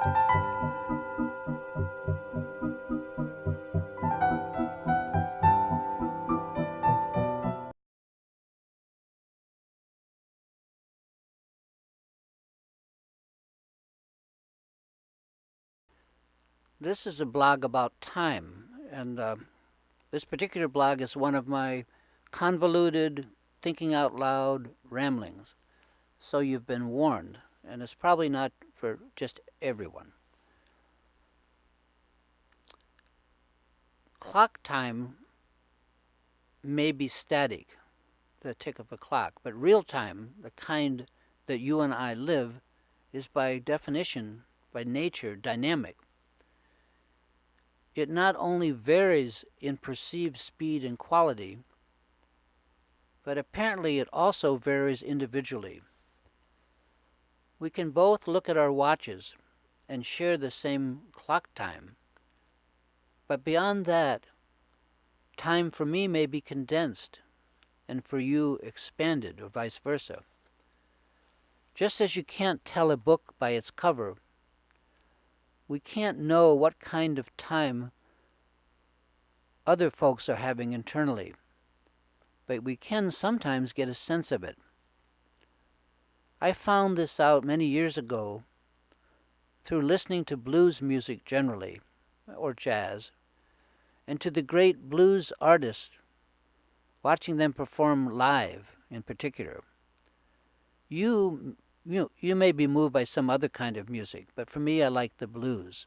This is a blog about time, and this particular blog is one of my convoluted, thinking out loud ramblings. So you've been warned, and it's probably not for just everyone. Clock time may be static, the tick of a clock, but real time, the kind that you and I live, is by definition, by nature, dynamic. It not only varies in perceived speed and quality, but apparently it also varies individually. We can both look at our watches and share the same clock time, but beyond that, time for me may be condensed and for you expanded, or vice versa. Just as you can't tell a book by its cover, we can't know what kind of time other folks are having internally, but we can sometimes get a sense of it. I found this out many years ago through listening to blues music generally, or jazz, and to the great blues artists, watching them perform live in particular. You may be moved by some other kind of music, but for me I like the blues.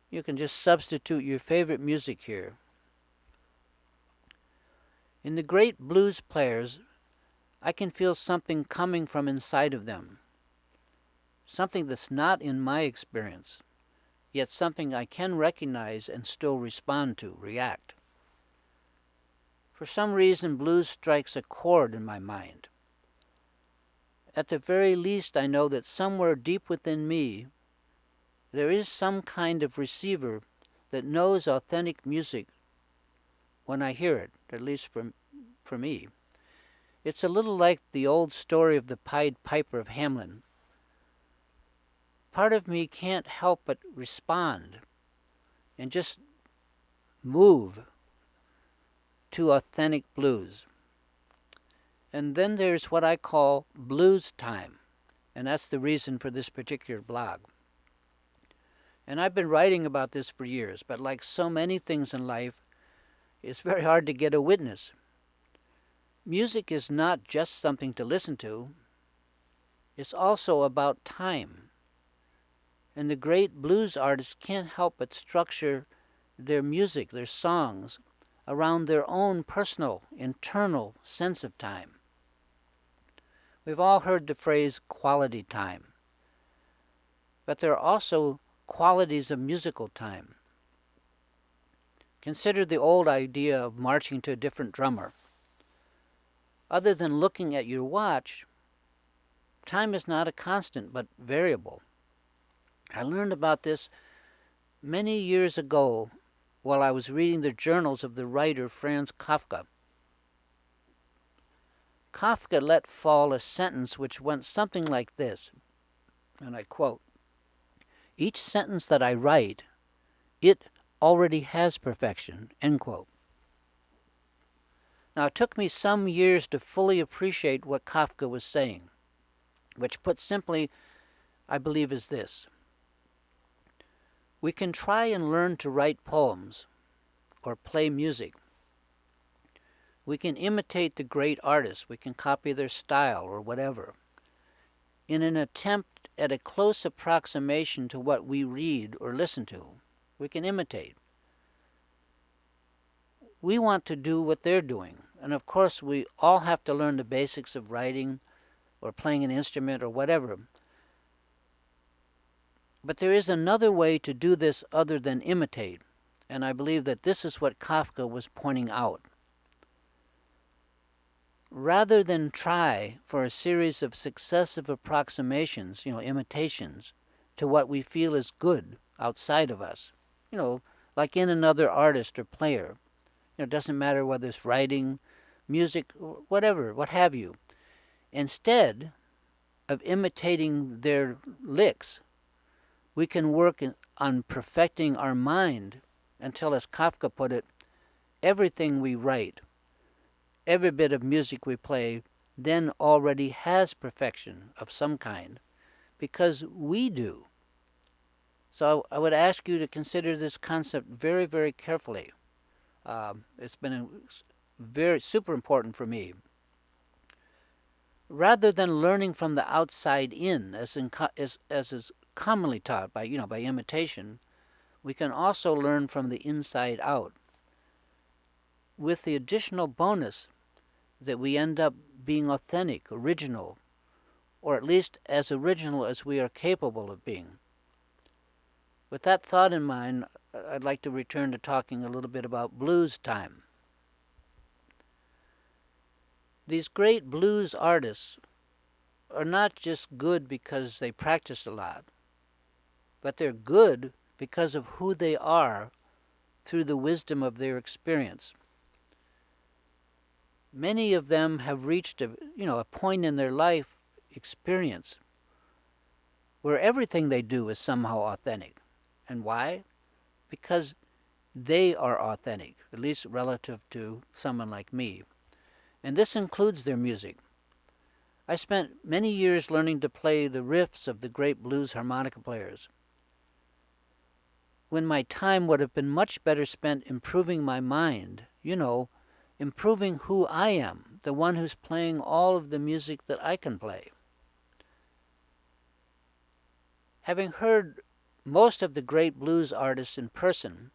You can just substitute your favorite music here. In the great blues players, I can feel something coming from inside of them, something that's not in my experience, yet something I can recognize and still respond to, react. For some reason, blues strikes a chord in my mind. At the very least, I know that somewhere deep within me, there is some kind of receiver that knows authentic music when I hear it, at least for me. It's a little like the old story of the Pied Piper of Hamelin. Part of me can't help but respond and just move to authentic blues. And then there's what I call blues time, and that's the reason for this particular blog. And I've been writing about this for years, but like so many things in life, it's very hard to get a witness. Music is not just something to listen to, it's also about time. And the great blues artists can't help but structure their music, their songs, around their own personal, internal sense of time. We've all heard the phrase quality time, but there are also qualities of musical time. Consider the old idea of marching to a different drummer. Other than looking at your watch, time is not a constant but variable. I learned about this many years ago while I was reading the journals of the writer Franz Kafka. Kafka let fall a sentence which went something like this, and I quote, "Each sentence that I write, it already has perfection," end quote. Now, it took me some years to fully appreciate what Kafka was saying, which put simply, I believe is this. We can try and learn to write poems or play music. We can imitate the great artists. We can copy their style or whatever in an attempt at a close approximation to what we read or listen to. We can imitate. We want to do what they're doing. And of course, we all have to learn the basics of writing or playing an instrument or whatever. But there is another way to do this other than imitate, and I believe that this is what Kafka was pointing out. Rather than try for a series of successive approximations, imitations, to what we feel is good outside of us, like in another artist or player, it doesn't matter whether it's writing, music, whatever, what have you. Instead of imitating their licks, We can work on perfecting our mind until, as Kafka put it, everything we write, every bit of music we play, then already has perfection of some kind, because we do. So I would ask you to consider this concept very, very carefully. It's been very super important for me. Rather than learning from the outside in, as is commonly taught by imitation, we can also learn from the inside out, with the additional bonus that we end up being authentic, original, or at least as original as we are capable of being. With that thought in mind, I'd like to return to talking a little bit about blues time. These great blues artists are not just good because they practice a lot, but they're good because of who they are through the wisdom of their experience. Many of them have reached a point in their life experience where everything they do is somehow authentic. And why? Because they are authentic, at least relative to someone like me. And this includes their music. I spent many years learning to play the riffs of the great blues harmonica players, when my time would have been much better spent improving my mind, improving who I am, the one who's playing all of the music that I can play. Having heard most of the great blues artists in person,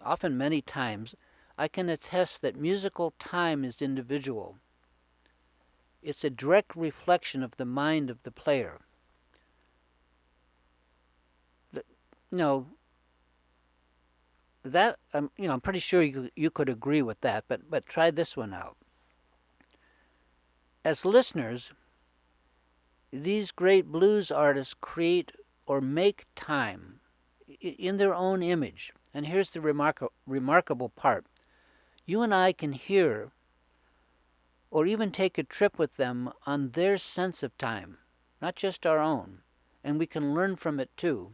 often many times, I can attest that musical time is individual. It's a direct reflection of the mind of the player. That I'm pretty sure you could agree with that, but try this one out. As listeners, these great blues artists create or make time in their own image. And here's the remarkable part. You and I can hear or even take a trip with them on their sense of time, not just our own, and we can learn from it too.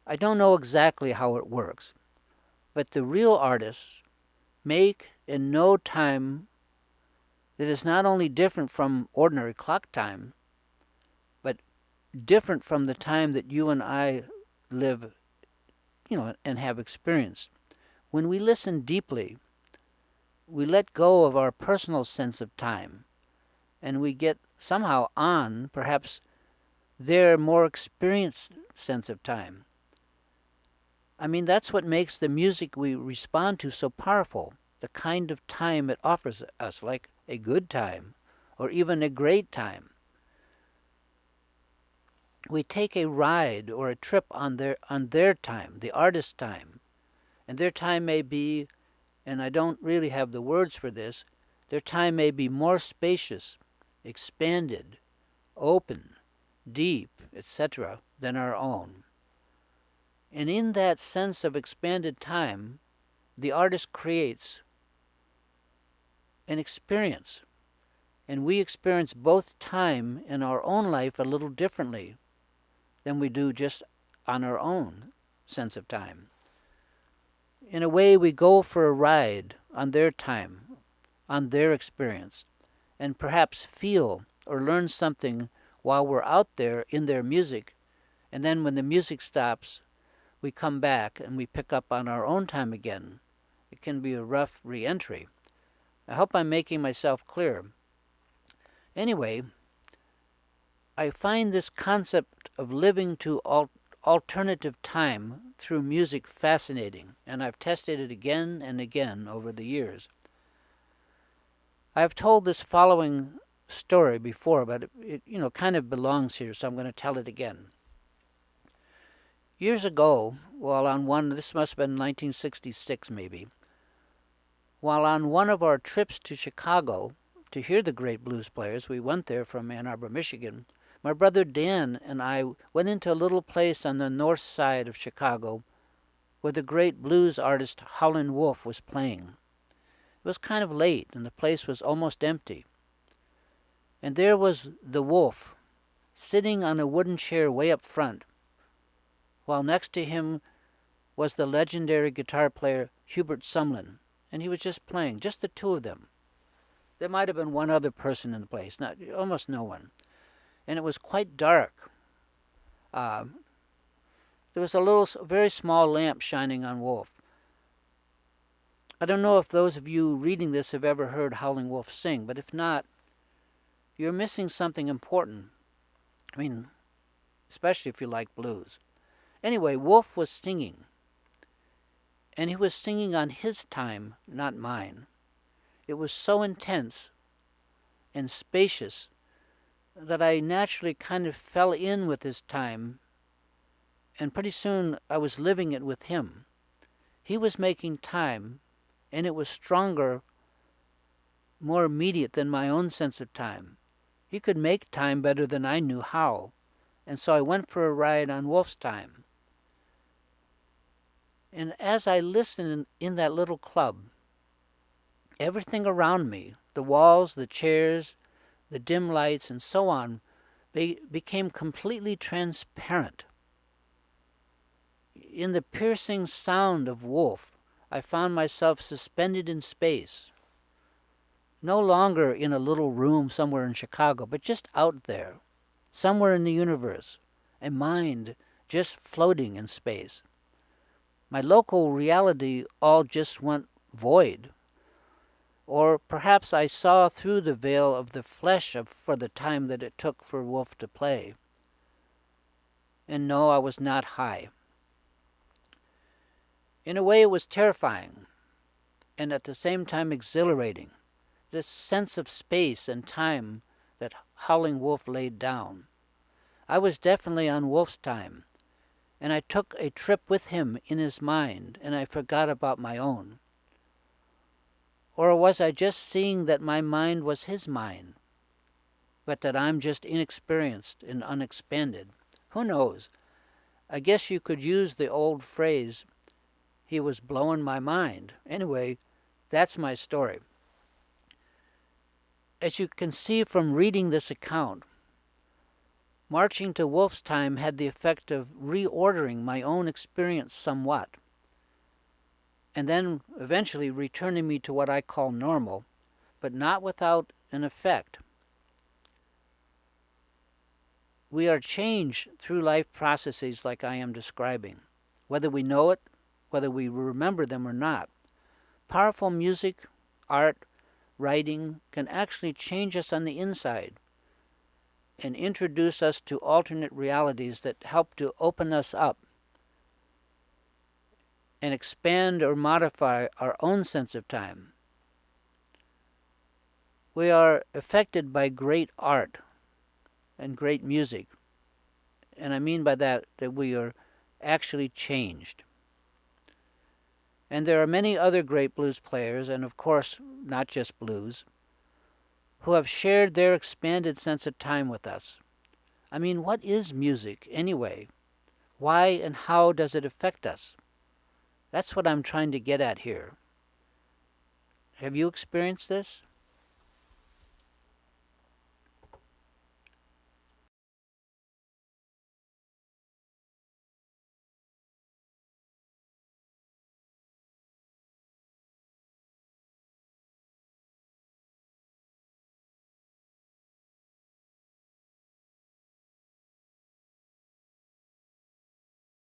I don't know exactly how it works, but the real artists make and know time that is not only different from ordinary clock time, but different from the time that you and I live, and have experienced. When we listen deeply, we let go of our personal sense of time, and we get somehow on, perhaps, their more experienced sense of time. I mean, that's what makes the music we respond to so powerful, the kind of time it offers us, like a good time, or even a great time. We take a ride or a trip on their time, the artist's time, and their time may be, and I don't really have the words for this, their time may be more spacious, expanded, open, deep, etc., than our own. And in that sense of expanded time, the artist creates an experience. And we experience both time in our own life a little differently than we do just on our own sense of time. In a way, we go for a ride on their time, on their experience, and perhaps feel or learn something while we're out there in their music. And then when the music stops, we come back and we pick up on our own time again. It can be a rough re-entry. I hope I'm making myself clear. Anyway, I find this concept of living to alternative time through music fascinating, and I've tested it again and again over the years. I've told this following story before, but it kind of belongs here, so I'm going to tell it again. Years ago, this must have been 1966 maybe, while on one of our trips to Chicago to hear the great blues players, we went there from Ann Arbor, Michigan, my brother Dan and I went into a little place on the north side of Chicago where the great blues artist Howlin' Wolf was playing. It was kind of late and the place was almost empty. And there was the Wolf, sitting on a wooden chair way up front, while next to him was the legendary guitar player Hubert Sumlin, and he was just playing, just the two of them. There might have been one other person in the place, almost no one. And it was quite dark. There was a very small lamp shining on Wolf. I don't know if those of you reading this have ever heard Howling Wolf sing, but if not, you're missing something important. I mean, especially if you like blues. Anyway, Wolf was singing, and he was singing on his time, not mine. It was so intense and spacious that I naturally kind of fell in with his time, and pretty soon I was living it with him. He was making time, and it was stronger, more immediate than my own sense of time. He could make time better than I knew how, and so I went for a ride on Wolf's time. And as I listened in that little club, everything around me, the walls, the chairs, the dim lights, and so on, became completely transparent. In the piercing sound of Wolf, I found myself suspended in space, no longer in a little room somewhere in Chicago, but just out there, somewhere in the universe, a mind just floating in space. My local reality all just went void. Or perhaps I saw through the veil of the flesh for the time that it took for Wolf to play. And no, I was not high. In a way, it was terrifying, and at the same time exhilarating, this sense of space and time that Howling Wolf laid down. I was definitely on Wolf's time, and I took a trip with him in his mind, and I forgot about my own. Or was I just seeing that my mind was his mind, but that I'm just inexperienced and unexpanded? Who knows? I guess you could use the old phrase, he was blowing my mind. Anyway, that's my story. As you can see from reading this account, marching to Wolf's time had the effect of reordering my own experience somewhat, and then eventually returning me to what I call normal, but not without an effect. We are changed through life processes like I am describing, whether we know it, whether we remember them or not. Powerful music, art, writing can actually change us on the inside and introduce us to alternate realities that help to open us up and expand or modify our own sense of time. We are affected by great art and great music, and I mean by that we are actually changed. And there are many other great blues players, and of course not just blues, who have shared their expanded sense of time with us. I mean, what is music anyway? Why and how does it affect us? That's what I'm trying to get at here. Have you experienced this?